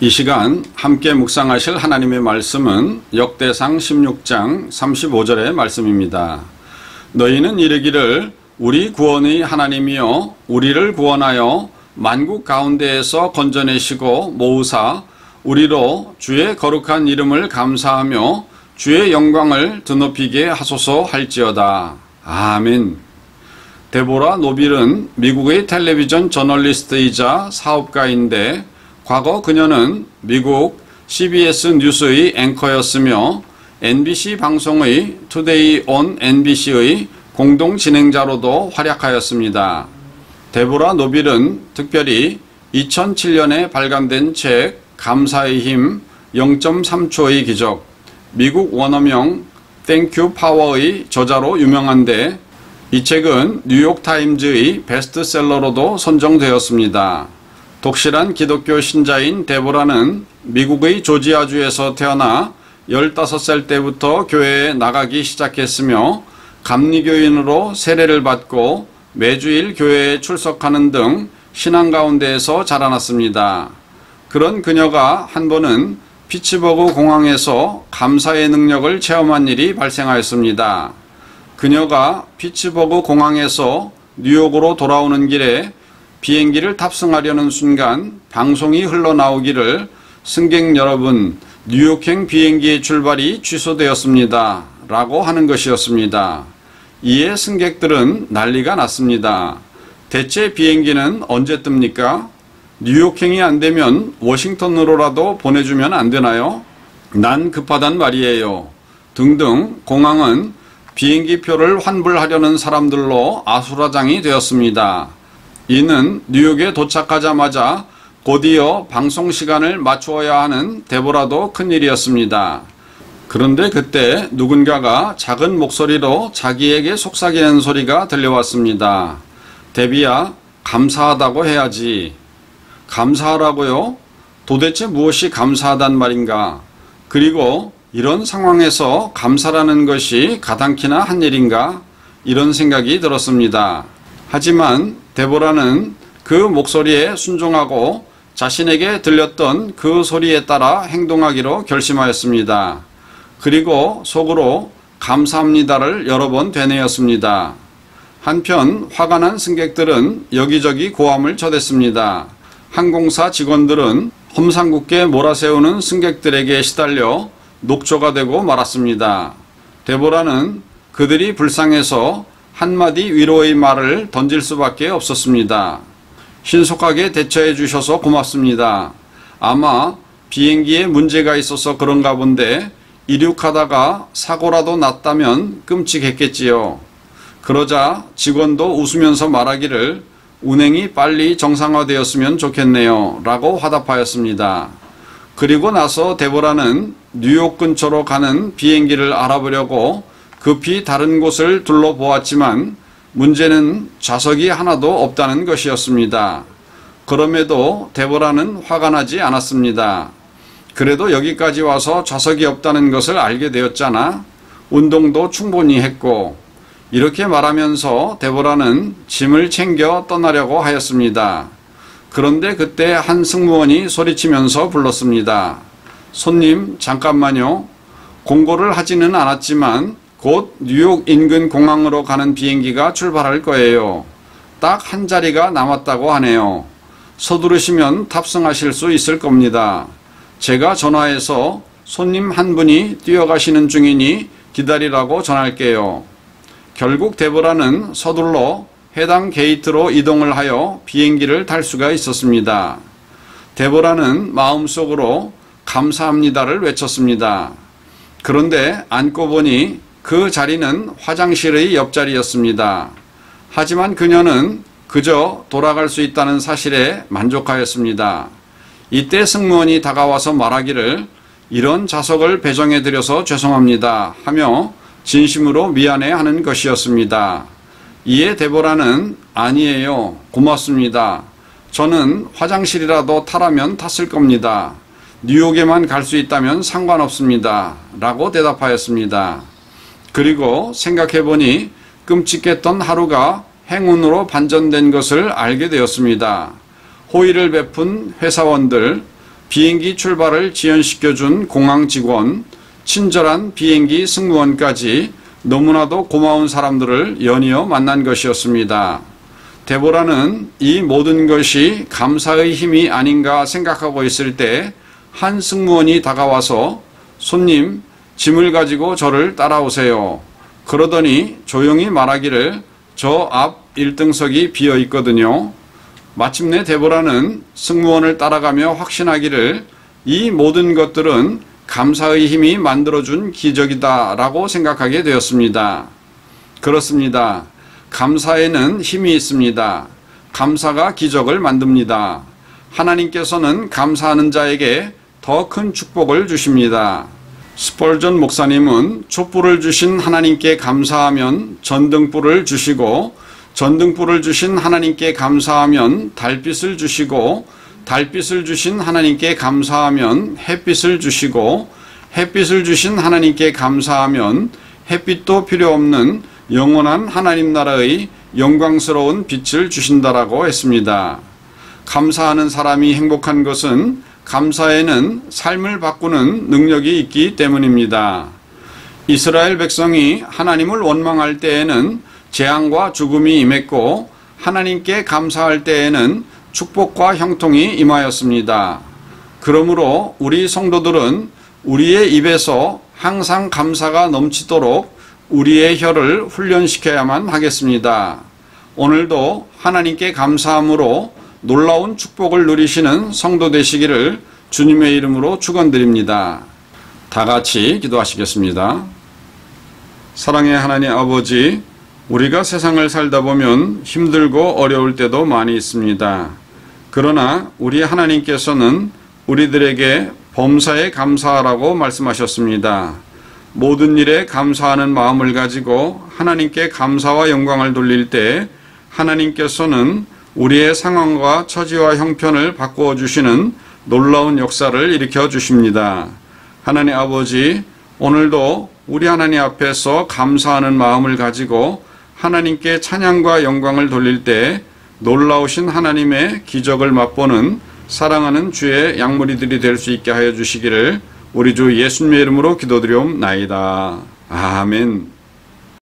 이 시간 함께 묵상하실 하나님의 말씀은 역대상 16장 35절의 말씀입니다. 너희는 이르기를 우리 구원의 하나님이여 우리를 구원하여 만국 가운데에서 건져내시고 모으사 우리로 주의 거룩한 이름을 감사하며 주의 영광을 드높이게 하소서 할지어다. 아멘. 데보라 노빌은 미국의 텔레비전 저널리스트이자 사업가인데 과거 그녀는 미국 CBS 뉴스의 앵커였으며 NBC 방송의 투데이 온 NBC의 공동 진행자로도 활약하였습니다. 데보라 노빌은 특별히 2007년에 발간된 책 감사의 힘 0.3초의 기적, 미국 원어명 Thank You Power의 저자로 유명한데 이 책은 뉴욕타임즈의 베스트셀러로도 선정되었습니다. 독실한 기독교 신자인 데보라는 미국의 조지아주에서 태어나 15살 때부터 교회에 나가기 시작했으며 감리교인으로 세례를 받고 매주일 교회에 출석하는 등 신앙 가운데에서 자라났습니다. 그런 그녀가 한 번은 피츠버그 공항에서 감사의 능력을 체험한 일이 발생하였습니다. 그녀가 피츠버그 공항에서 뉴욕으로 돌아오는 길에 비행기를 탑승하려는 순간 방송이 흘러나오기를 승객 여러분, 뉴욕행 비행기의 출발이 취소되었습니다. 라고 하는 것이었습니다. 이에 승객들은 난리가 났습니다. 대체 비행기는 언제 뜹니까? 뉴욕행이 안 되면 워싱턴으로라도 보내주면 안 되나요? 난 급하단 말이에요. 등등 공항은 비행기표를 환불하려는 사람들로 아수라장이 되었습니다. 이는 뉴욕에 도착하자마자 곧이어 방송 시간을 맞추어야 하는 데보라도 큰일이었습니다. 그런데 그때 누군가가 작은 목소리로 자기에게 속삭이는 소리가 들려왔습니다. 데비야, 감사하다고 해야지. 감사하라고요? 도대체 무엇이 감사하단 말인가? 그리고 이런 상황에서 감사라는 것이 가당키나 한 일인가? 이런 생각이 들었습니다. 하지만 데보라는 그 목소리에 순종하고 자신에게 들렸던 그 소리에 따라 행동하기로 결심하였습니다. 그리고 속으로 감사합니다를 여러 번 되뇌었습니다. 한편 화가 난 승객들은 여기저기 고함을 쳐댔습니다. 항공사 직원들은 험상궂게 몰아세우는 승객들에게 시달려 녹초가 되고 말았습니다. 데보라는 그들이 불쌍해서 한마디 위로의 말을 던질 수밖에 없었습니다. 신속하게 대처해 주셔서 고맙습니다. 아마 비행기에 문제가 있어서 그런가 본데 이륙하다가 사고라도 났다면 끔찍했겠지요. 그러자 직원도 웃으면서 말하기를 운행이 빨리 정상화되었으면 좋겠네요. 라고 화답하였습니다. 그리고 나서 데보라는 뉴욕 근처로 가는 비행기를 알아보려고 급히 다른 곳을 둘러보았지만 문제는 좌석이 하나도 없다는 것이었습니다. 그럼에도 데보라는 화가 나지 않았습니다. 그래도 여기까지 와서 좌석이 없다는 것을 알게 되었잖아. 운동도 충분히 했고. 이렇게 말하면서 데보라는 짐을 챙겨 떠나려고 하였습니다. 그런데 그때 한 승무원이 소리치면서 불렀습니다. 손님, 잠깐만요. 공고를 하지는 않았지만 곧 뉴욕 인근 공항으로 가는 비행기가 출발할 거예요. 딱 한 자리가 남았다고 하네요. 서두르시면 탑승하실 수 있을 겁니다. 제가 전화해서 손님 한 분이 뛰어가시는 중이니 기다리라고 전할게요. 결국 데보라는 서둘러 해당 게이트로 이동을 하여 비행기를 탈 수가 있었습니다. 데보라는 마음속으로 감사합니다를 외쳤습니다. 그런데 앉고 보니 그 자리는 화장실의 옆자리였습니다. 하지만 그녀는 그저 돌아갈 수 있다는 사실에 만족하였습니다. 이때 승무원이 다가와서 말하기를 이런 좌석을 배정해드려서 죄송합니다 하며 진심으로 미안해하는 것이었습니다. 이에 데보라는 아니에요. 고맙습니다. 저는 화장실이라도 타라면 탔을 겁니다. 뉴욕에만 갈 수 있다면 상관없습니다. 라고 대답하였습니다. 그리고 생각해보니 끔찍했던 하루가 행운으로 반전된 것을 알게 되었습니다. 호의를 베푼 회사원들, 비행기 출발을 지연시켜준 공항 직원, 친절한 비행기 승무원까지 너무나도 고마운 사람들을 연이어 만난 것이었습니다. 데보라는 이 모든 것이 감사의 힘이 아닌가 생각하고 있을 때 한 승무원이 다가와서 손님, 짐을 가지고 저를 따라오세요. 그러더니 조용히 말하기를 저 앞 1등석이 비어 있거든요. 마침내 데보라는 승무원을 따라가며 확신하기를 이 모든 것들은 감사의 힘이 만들어준 기적이다 라고 생각하게 되었습니다. 그렇습니다. 감사에는 힘이 있습니다. 감사가 기적을 만듭니다. 하나님께서는 감사하는 자에게 더 큰 축복을 주십니다. 스펄전 목사님은 촛불을 주신 하나님께 감사하면 전등불을 주시고 전등불을 주신 하나님께 감사하면 달빛을 주시고 달빛을 주신 하나님께 감사하면 햇빛을 주시고 햇빛을 주신 하나님께 감사하면 햇빛도 필요 없는 영원한 하나님 나라의 영광스러운 빛을 주신다라고 했습니다. 감사하는 사람이 행복한 것은 감사에는 삶을 바꾸는 능력이 있기 때문입니다. 이스라엘 백성이 하나님을 원망할 때에는 재앙과 죽음이 임했고 하나님께 감사할 때에는 축복과 형통이 임하였습니다. 그러므로 우리 성도들은 우리의 입에서 항상 감사가 넘치도록 우리의 혀를 훈련시켜야만 하겠습니다. 오늘도 하나님께 감사함으로 놀라운 축복을 누리시는 성도 되시기를 주님의 이름으로 축원드립니다. 다 같이 기도하시겠습니다. 사랑의 하나님 아버지, 우리가 세상을 살다 보면 힘들고 어려울 때도 많이 있습니다. 그러나 우리 하나님께서는 우리들에게 범사에 감사하라고 말씀하셨습니다. 모든 일에 감사하는 마음을 가지고 하나님께 감사와 영광을 돌릴 때 하나님께서는 우리의 상황과 처지와 형편을 바꾸어 주시는 놀라운 역사를 일으켜 주십니다. 하나님 아버지, 오늘도 우리 하나님 앞에서 감사하는 마음을 가지고 하나님께 찬양과 영광을 돌릴 때 놀라우신 하나님의 기적을 맛보는 사랑하는 주의 양무리들이 될 수 있게 하여 주시기를 우리 주 예수님의 이름으로 기도드리옵나이다. 아멘.